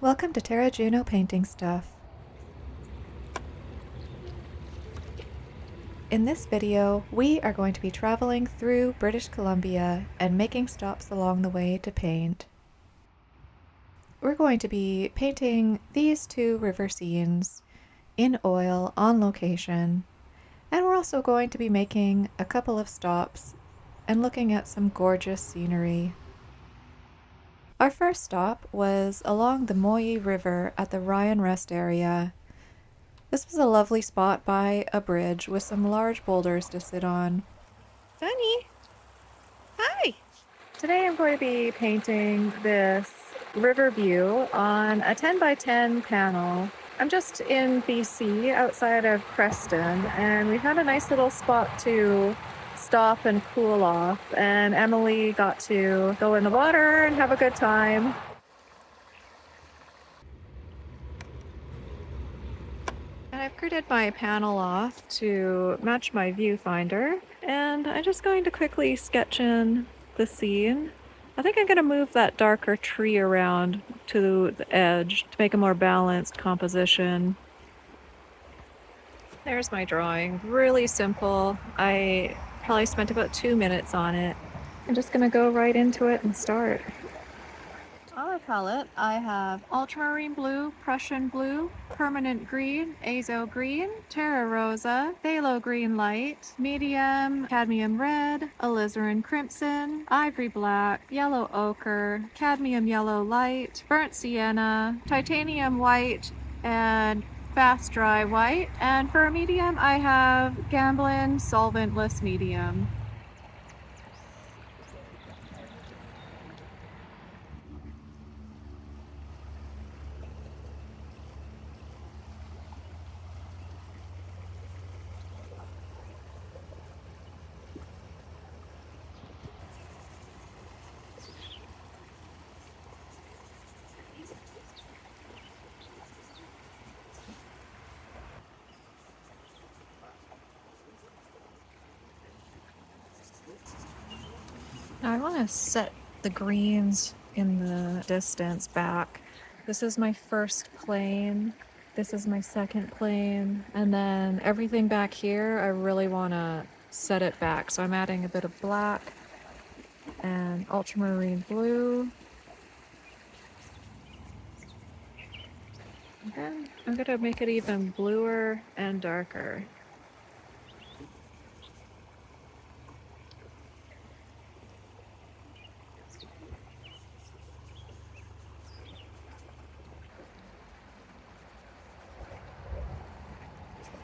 Welcome to Terra Juno Painting Stuff. In this video, we are going to be traveling through British Columbia and making stops along the way to paint. We're going to be painting these two river scenes in oil on location, and we're also going to be making a couple of stops and looking at some gorgeous scenery. Our first stop was along the Moyi River at the Ryan Rest area. This was a lovely spot by a bridge with some large boulders to sit on. Sunny, hi! Today I'm going to be painting this river view on a 10 by 10 panel. I'm just in BC outside of Creston, and we had a nice little spot to stop and cool off, and Emily got to go in the water and have a good time. And I've gridded my panel off to match my viewfinder, and I'm just going to quickly sketch in the scene. I think I'm going to move that darker tree around to the edge to make a more balanced composition. There's my drawing. Really simple. I probably spent about 2 minutes on it. I'm just going to go right into it and start. On my palette, I have ultramarine blue, Prussian blue, permanent green, azo green, terra rosa, phthalo green light, medium cadmium red, alizarin crimson, ivory black, yellow ochre, cadmium yellow light, burnt sienna, titanium white, and fast dry white. And for a medium, I have Gamblin solventless medium. Now I want to set the greens in the distance back. This is my first plane. This is my second plane. And then everything back here, I really want to set it back. So I'm adding a bit of black and ultramarine blue. And then I'm going to make it even bluer and darker.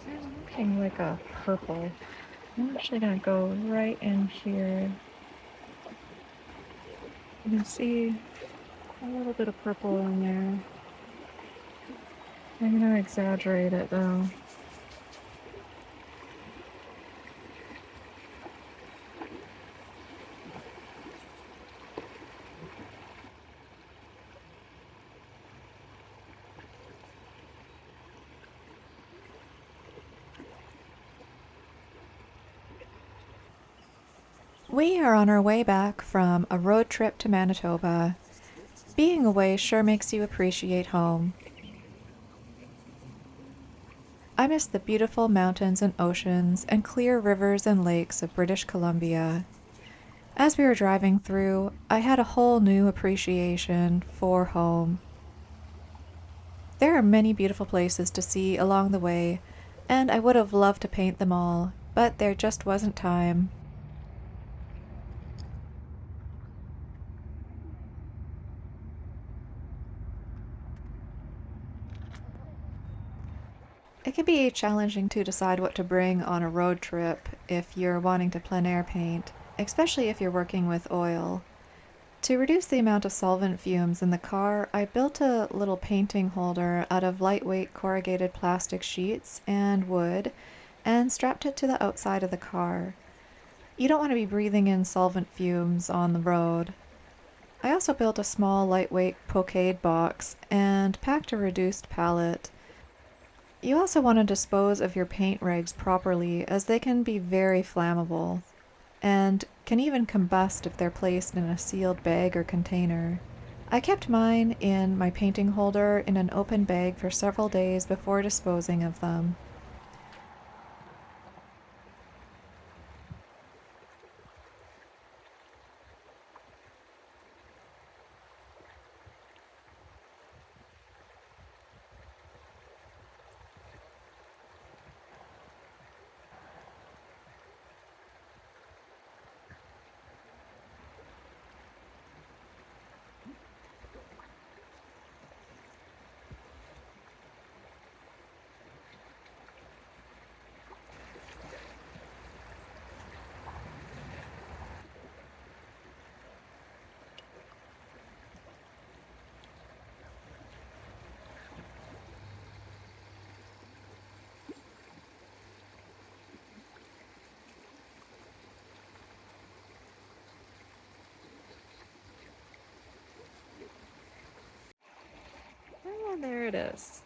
I'm looking like a purple. I'm actually going to go right in here. You can see a little bit of purple in there. I'm going to exaggerate it though. We are on our way back from a road trip to Manitoba. Being away sure makes you appreciate home. I miss the beautiful mountains and oceans and clear rivers and lakes of British Columbia. As we were driving through, I had a whole new appreciation for home. There are many beautiful places to see along the way, and I would have loved to paint them all, but there just wasn't time. It can be challenging to decide what to bring on a road trip if you're wanting to plein air paint, especially if you're working with oil. To reduce the amount of solvent fumes in the car, I built a little painting holder out of lightweight corrugated plastic sheets and wood and strapped it to the outside of the car. You don't want to be breathing in solvent fumes on the road. I also built a small lightweight pokeade box and packed a reduced palette. You also want to dispose of your paint rags properly, as they can be very flammable and can even combust if they're placed in a sealed bag or container. I kept mine in my painting holder in an open bag for several days before disposing of them. Oh, there it is.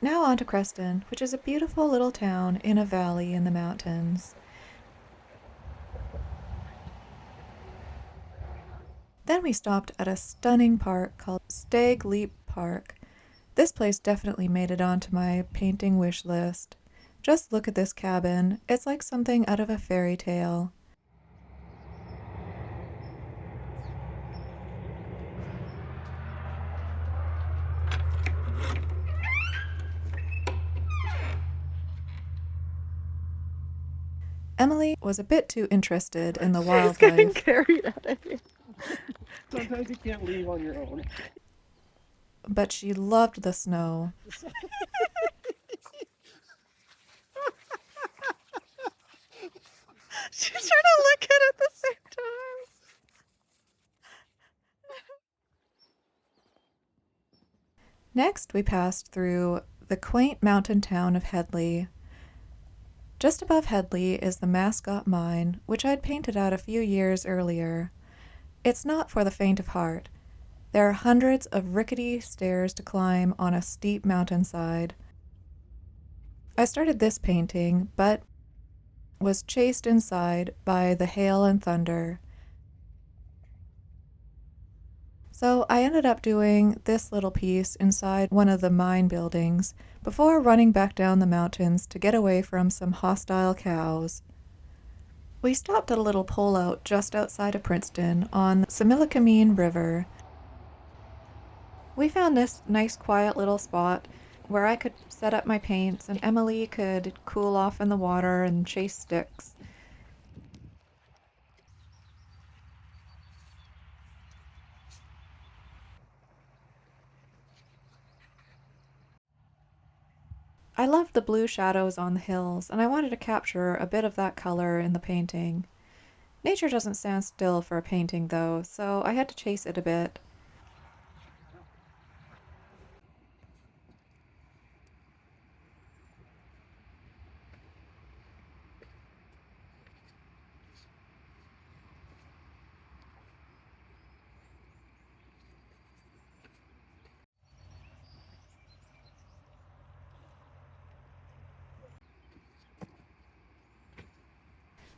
Now on to Creston, which is a beautiful little town in a valley in the mountains. Then we stopped at a stunning park called Stag Leap Park. This place definitely made it onto my painting wish list. Just look at this cabin. It's like something out of a fairy tale. Emily was a bit too interested in the He's getting wildlife, carried out of here. Sometimes you can't leave on your own. but she loved the snow. She's trying to lick it at the same time. Next, we passed through the quaint mountain town of Headley. Just above Headley is the Mascot Mine, which I'd painted out a few years earlier. It's not for the faint of heart. There are hundreds of rickety stairs to climb on a steep mountainside. I started this painting, but was chased inside by the hail and thunder. So I ended up doing this little piece inside one of the mine buildings before running back down the mountains to get away from some hostile cows. We stopped at a little pullout just outside of Princeton on the Similkameen River. We found this nice quiet little spot where I could set up my paints and Emily could cool off in the water and chase sticks. I loved the blue shadows on the hills, and I wanted to capture a bit of that color in the painting. Nature doesn't stand still for a painting, though, so I had to chase it a bit.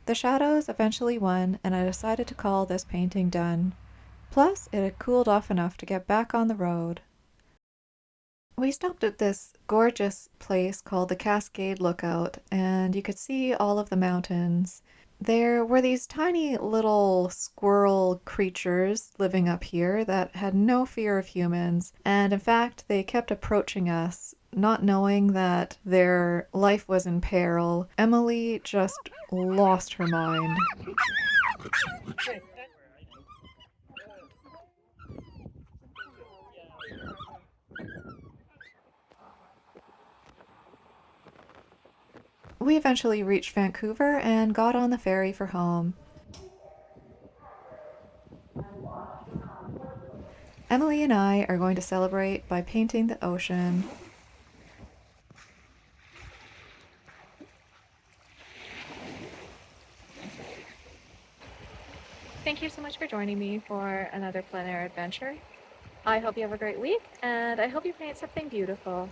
The shadows eventually won, and I decided to call this painting done. Plus, it had cooled off enough to get back on the road. We stopped at this gorgeous place called the Cascade Lookout, and you could see all of the mountains. There were these tiny little squirrel creatures living up here that had no fear of humans, and in fact, they kept approaching us, not knowing that their life was in peril. Emily just lost her mind. We eventually reached Vancouver and got on the ferry for home. Emily and I are going to celebrate by painting the ocean. Thank you so much for joining me for another plein air adventure. I hope you have a great week, and I hope you paint something beautiful.